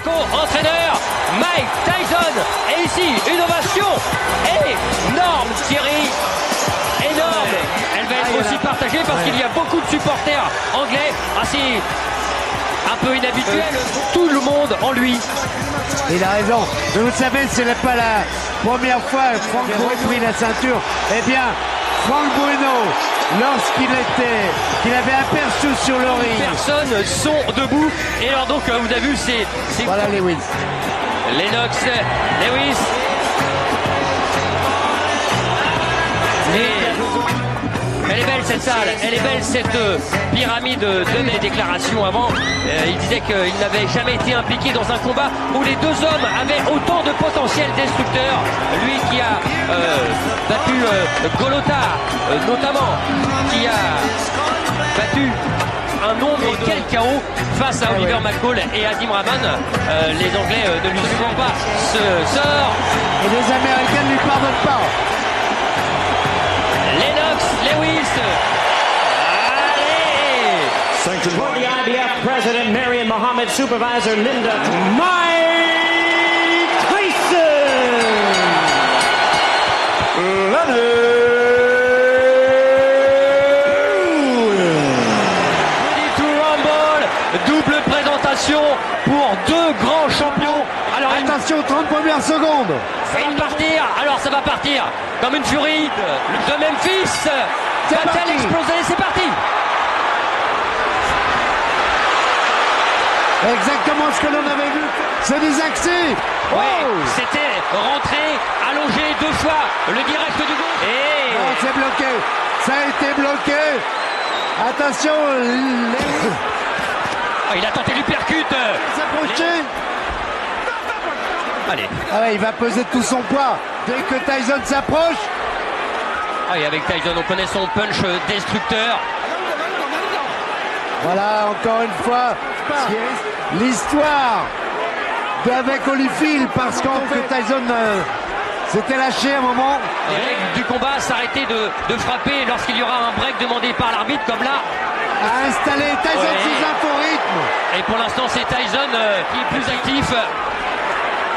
Marco, entraîneur, Mike Tyson. Et ici, une ovation énorme, Thierry. Énorme. Elle va être aussi partagée parce qu'il y a beaucoup de supporters anglais. Assez un peu inhabituel. Tout le monde en lui. Il a raison. Mais vous savez, ce n'est pas la première fois que Franck Bruno a pris la ceinture. Eh bien, Franck Bruno, lorsqu'il avait aperçu sur le ring. Personnes sont debout. Et alors donc, vous avez vu, c'est voilà Lewis. Lennox, Lewis. Elle est belle cette salle, elle est belle cette pyramide de mes déclarations avant. Il disait qu'il n'avait jamais été impliqué dans un combat où les deux hommes avaient autant de potentiel destructeur. Lui qui a battu Golota notamment, qui a battu un nombre de quel chaos face à Oliver McCall et Adim Rahman. Les Anglais ne lui suivent pas ce sort. Et les Américains ne lui pardonnent pas. Lennox, Lewis. Allez! For the IBF President Marion Mohammed, Supervisor Linda, Mike Tyson! Ready to Rumble, double présentation pour deux grands champions. Alors attention, 30 premières secondes. Ça va partir, alors ça va partir comme une furie de Memphis. Va-t-elle exploser? C'est parti. Exactement ce que l'on avait vu. C'est des accès. Oui, c'était rentré, allongé deux fois le direct du gauche. Et non, c'est bloqué. Ça a été bloqué. Attention. Il a tenté l'uppercut. S'approcher. Allez. Ah ouais, il va peser tout son poids dès que Tyson s'approche. Ah, et avec Tyson, on connaît son punch destructeur. Voilà, encore une fois, l'histoire d'avec Holyfield, parce qu'en fait Tyson s'était lâché un moment. Les règles du combat, s'arrêter de frapper lorsqu'il y aura un break demandé par l'arbitre, comme là. A installé Tyson sous un faux rythme. Et pour l'instant, c'est Tyson qui est plus actif.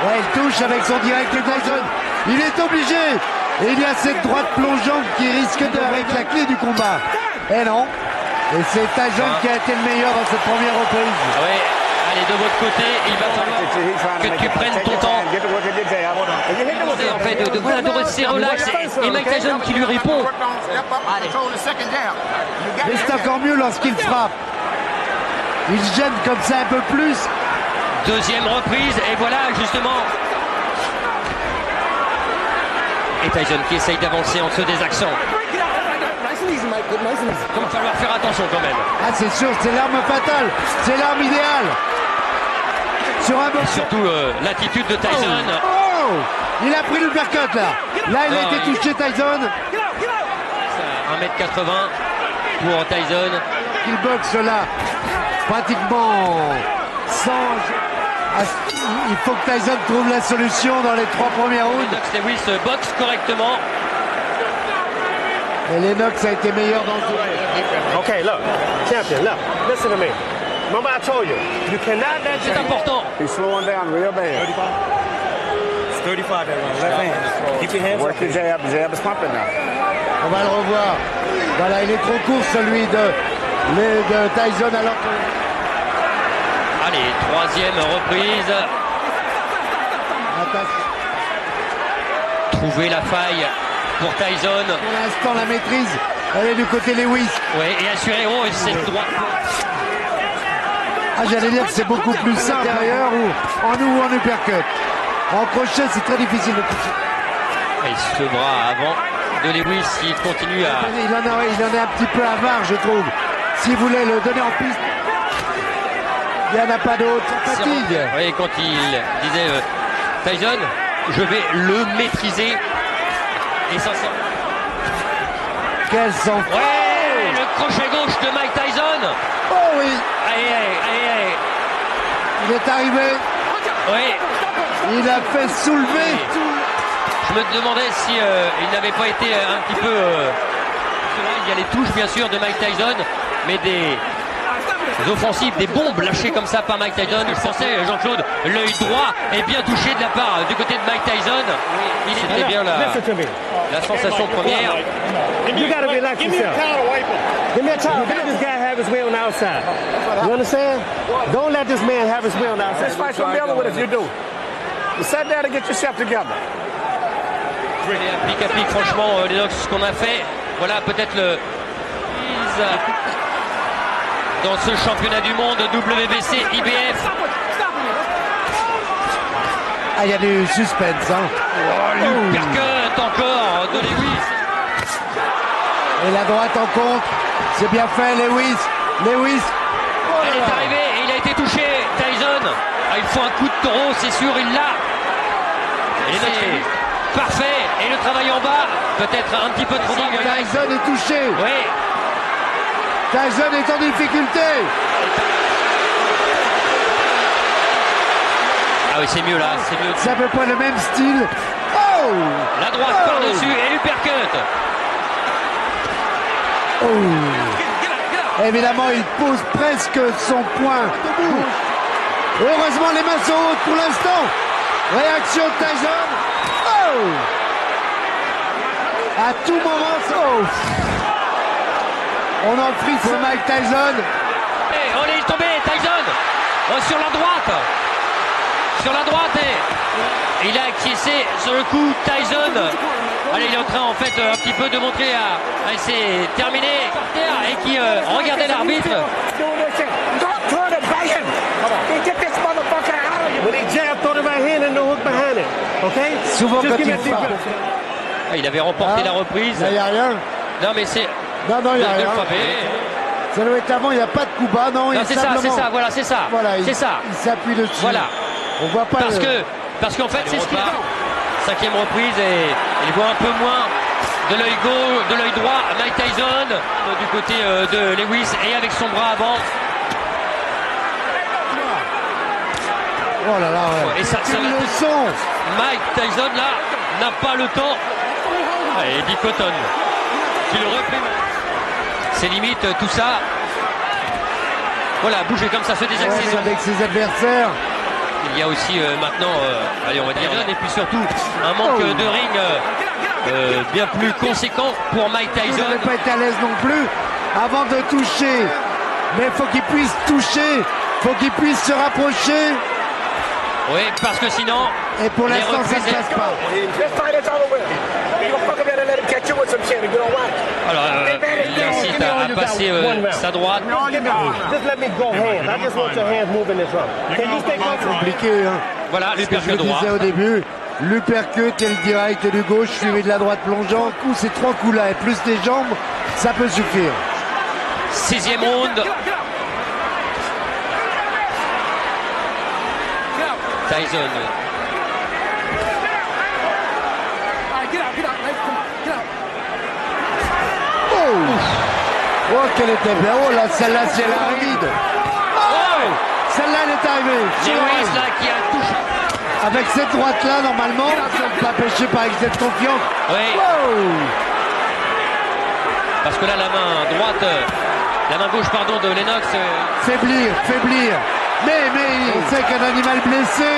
Ouais, il touche avec son direct Tyson. Il est obligé. Et il y a cette droite plongeante qui risque avec la clé du combat. Et non. Et c'est Tyson qui a été le meilleur dans cette première reprise. Oui, allez, de votre côté, il va falloir que tu prennes ton temps. En fait, de rester relax. Et Mike Tyson qui lui répond. Mais c'est encore mieux lorsqu'il frappe. Il gêne comme ça un peu plus. Deuxième reprise, et voilà justement. Et Tyson qui essaye d'avancer en dessous des accents. Il va falloir faire attention quand même. Ah, c'est sûr, c'est l'arme fatale. C'est l'arme idéale. Sur un bon... Surtout l'attitude de Tyson. Oh, il a pris le uppercut là. Là, il a été touché, Tyson. 1m80 pour Tyson. Il boxe là, pratiquement sans... Il faut que Tyson trouve la solution dans les 3 premiers rounds. Lewis boxe correctement. Et Lennox a été meilleur dans le jeu. Okay, look, champion, look, listen to me. Remember I told you, you cannot let C'est important. He's slowing down real bad. 35 that one, left hand. Keep your hands Work your jab, jab is pumping now. On va le revoir. Voilà, il est trop court celui de Tyson alors que... Allez, troisième reprise. Trouver la faille pour Tyson. Pour l'instant, la maîtrise, elle est du côté Lewis. Oui, et assuré, oh, cette droite. Ah, j'allais dire que c'est beaucoup plus simple intérieur ou en uppercut. En crochet, c'est très difficile de toucher. Et ce bras avant de Lewis, il continue à... Il en est un petit peu avare, je trouve. S'il voulait le donner en piste, il n'y en a pas d'autre. Fatigue. Oui, quand il disait Tyson, je vais le maîtriser. Et ça, c'est... Quel sang. Ouais, le crochet gauche de Mike Tyson. Oh oui. Allez. Il est arrivé. Oui. Il a fait soulever. Je me demandais si il n'avait pas été un petit peu... il y a les touches, bien sûr, de Mike Tyson, mais offensives, des bombes lâchées comme ça par Mike Tyson. Je pensais, Jean-Claude, l'œil droit est bien touché de la part du côté de Mike Tyson. Il était bien là. Listen to me. La sensation première. You gotta relax yourself. Give me a towel. Let this guy have his way on the outside. You understand? Don't let this man have his way on the outside. This fight's gonna be over with if you do. You sit down and get yourself together. Pic à pic, franchement, Lennox, ce qu'on a fait, voilà peut-être le dans ce championnat du monde WBC IBF. Ah, il y a du suspense, hein. Uppercut encore de Lewis. Et la droite en contre. C'est bien fait, Lewis. Lewis. Elle est arrivée et il a été touché. Tyson. Ah, il faut un coup de taureau, c'est sûr, il l'a. Et c'est parfait. Et le travail en bas, peut-être un petit peu trop long. Tyson est touché. Oui. Tyson est en difficulté. Ah oui, c'est mieux là, c'est mieux. C'est à peu près le même style. Oh! La droite par-dessus et l'uppercut. Oh! Évidemment, il pose presque son poing debout. Heureusement, les mains sont hautes pour l'instant. Réaction de Tyson. Oh! À tout moment, oh! On en frise pour Mike Tyson. Et on est tombé, Tyson sur la droite. Sur la droite et il a acquiescé sur le coup. Tyson, allez, il est en train en fait un petit peu de montrer à c'est terminé et qui regardait l'arbitre. When he jabbed, throw the right hand and the hook behind it. Okay? Souvent Just quand give me il a deep frappe. breath. Ah, il avait remporté la reprise. Là, il n'y a rien. Non mais c'est Non, il n'y a de le rien. frapper. Ça doit être avant, il n'y a pas de coup bas, non, Non, il c'est ça, simplement... c'est ça, voilà, c'est ça. Voilà, c'est ça. Il s'appuie dessus. Voilà. On voit pas Parce qu'en fait, c'est ce qu'il a. Cinquième reprise et il voit un peu moins de l'œil gauche, de l'œil droit. Mike Tyson du côté de Lewis et avec son bras avant. Oh là là, ouais. Et ça Quelle va- leçon. Mike Tyson là n'a pas le temps. Et Eddie Cotton qui le reprime. C'est limite tout ça. Voilà, bouger comme ça, se désaxer. Ouais, avec ses adversaires. Il y a aussi maintenant, allez on va dire, et puis surtout un manque de ring bien plus conséquent pour Mike Il Tyson. n'avait pas été à l'aise non plus avant de toucher. Mais il faut qu'il puisse toucher. Il faut qu'il puisse se rapprocher. Oui, parce que sinon, Et pour les l'instant, ça ne reprises- passe pas. This fight is over with. You gonna fuck up and let him catch you with some shit and you don't watch. alors il incite à passer sa droite. Just let me go hands. I just want your hands moving this round. Can you stay comfortable? Compliqué, hein. Voilà, Ce que je l'uppercut droit. disais au début, l'uppercut et le direct du gauche suivi de la droite plongeant. Coup, ces trois coups-là et plus des jambes, ça peut suffire. Sixième round. Tyson. Oh, quelle était bien. Oh là, celle-là, c'est la rapide. Oh, celle-là, elle est arrivée. Sur Lewis l'oreille. là qui a touché. Avec cette droite-là, normalement, pas pêché par excès de confiance. Oui, Oh, parce que là la main droite, la main gauche pardon de Lennox. faiblir. Mais on sait qu'un animal blessé,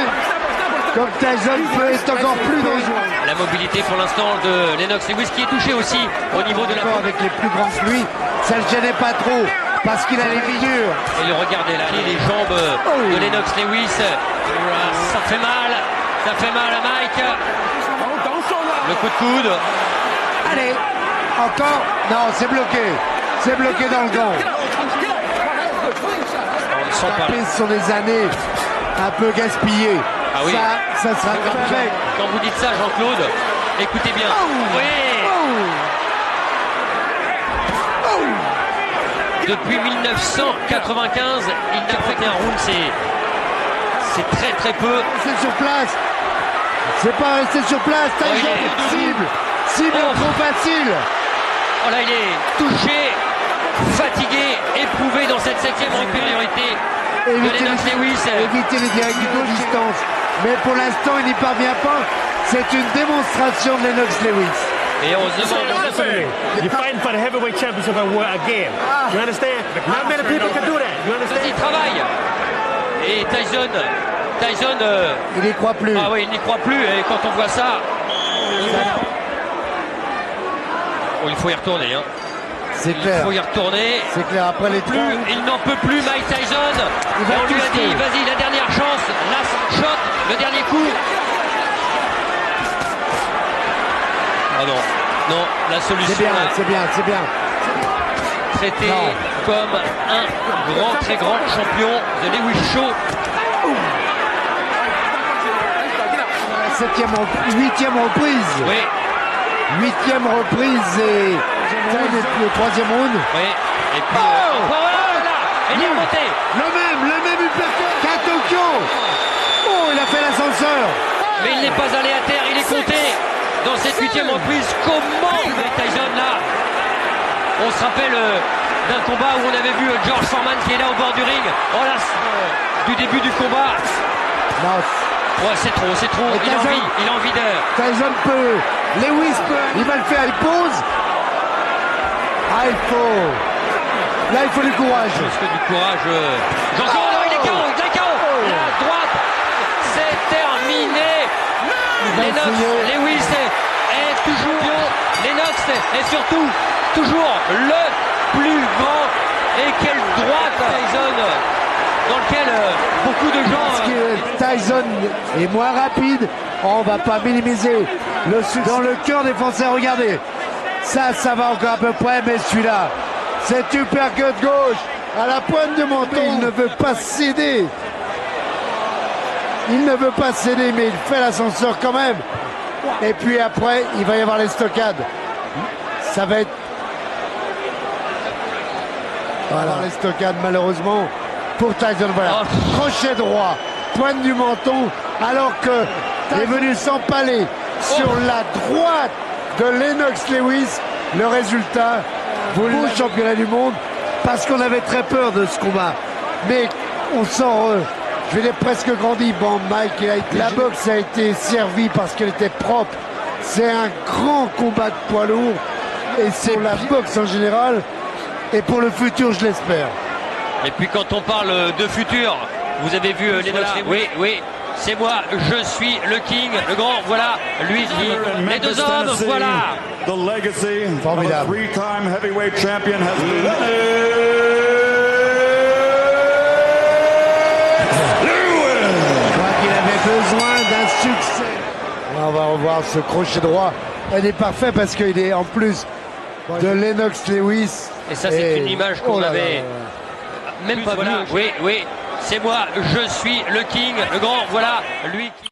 comme Tyson, peut être encore plus dangereux. La mobilité pour l'instant de Lennox Lewis qui est touché aussi au niveau de la Encore avec les plus grands que lui, ça le gênait pas trop parce qu'il a les figures. Et le regardez là, les jambes de Lennox Lewis. Ça fait mal à Mike. Le coup de coude. Allez, encore. Non, c'est bloqué. C'est bloqué dans le gant. Sans parler. Ce sont des années un peu gaspillées. Ah oui. Ça sera parfait. Quand vous dites ça, Jean-Claude, écoutez bien. Oui. Depuis 1995, il n'a fait qu'un round, c'est très très peu. C'est sur place. C'est pas resté sur place. Tyson il est est debout. cible trop facile. Oh là, il est touché, fatigué, éprouvé dans cette septième supériorité de Lennox Lewis. Éviter les directs de distance. Mais pour l'instant, il n'y parvient pas. C'est une démonstration de Lennox Lewis. Et on se Listen demande. to me. You're fighting for the heavyweight championship again. You understand? Not many people can do that. You Il understand? travaille. Et Tyson, Il n'y croit plus. ah oui, il n'y croit plus. Et quand on voit ça, oh, il faut y retourner. Hein. C'est Il clair. faut y retourner. C'est clair. Après les Plus, trois. il n'en peut plus, Mike Tyson. Il va Et on lui a tester. dit, vas-y, la dernière chance, last shot, le dernier coup. Ah non, non, la solution C'est bien, là, c'est bien, c'est bien. traité Non. comme un grand, très grand champion de Lewis Shaw. Huitième reprise. Oui, Huitième reprise et le troisième round. oui. Et puis, Oh encore là, il est remonté. Le même uppercut qu'à Tokyo. Oh, il a fait l'ascenseur. Mais il n'est pas allé à terre, il est compté dans cette huitième reprise. Comment Mike Tyson là? On se rappelle d'un combat où on avait vu George Foreman qui est là au bord du ring. Oh là, du début du combat. Non, Ouais, c'est trop, c'est trop. Et Il a Tyson- envie, il a envie de. Tyson peut. Lewis peut. Il va le faire, il pose. Ah, il faut. Là, il faut du courage. Parce que du courage. Jean-Claude, non, il est KO, il est KO. La droite, c'est terminé. va Lennox, essayer. Lewis est toujours. Lennox est surtout toujours le plus grand. Et quelle droite Tyson, dans lequel beaucoup de gens. Parce que Tyson est moins rapide. On va pas minimiser le succès. Dans le cœur des Français, regardez. Ça va encore à peu près, mais celui-là, cet uppercut gauche à la pointe de menton, il ne veut pas céder. Il ne veut pas céder, mais il fait l'ascenseur quand même. Et puis après, il va y avoir les stockades. Ça va être... Voilà, les stockades, malheureusement, pour Tyson. Voilà, Oh. crochet droit, pointe du menton, alors que est venu s'empaler sur la droite de Lennox Lewis. Le résultat, vous le championnat du monde, parce qu'on avait très peur de ce combat. Mais on sort, je vais dire presque grandi. Bon, Mike, la boxe a été servie parce qu'elle était propre. C'est un grand combat de poids lourd. Et c'est la boxe en général. Et pour le futur, je l'espère. Et puis quand on parle de futur, vous avez vu Lennox Lewis. Oui, oui. C'est moi, je suis le king, le grand, voilà, lui qui. Les deux hommes, voilà. The legacy of a Formidable. three-time heavyweight champion has been Je crois qu'il avait besoin d'un succès. On va revoir ce crochet droit. Elle est parfaite parce qu'il est en plus de Lennox Lewis. Et ça, c'est une image qu'on Oh là là avait là là. même pas vue. Oui, oui. C'est moi, je suis le king, le grand, voilà, lui qui.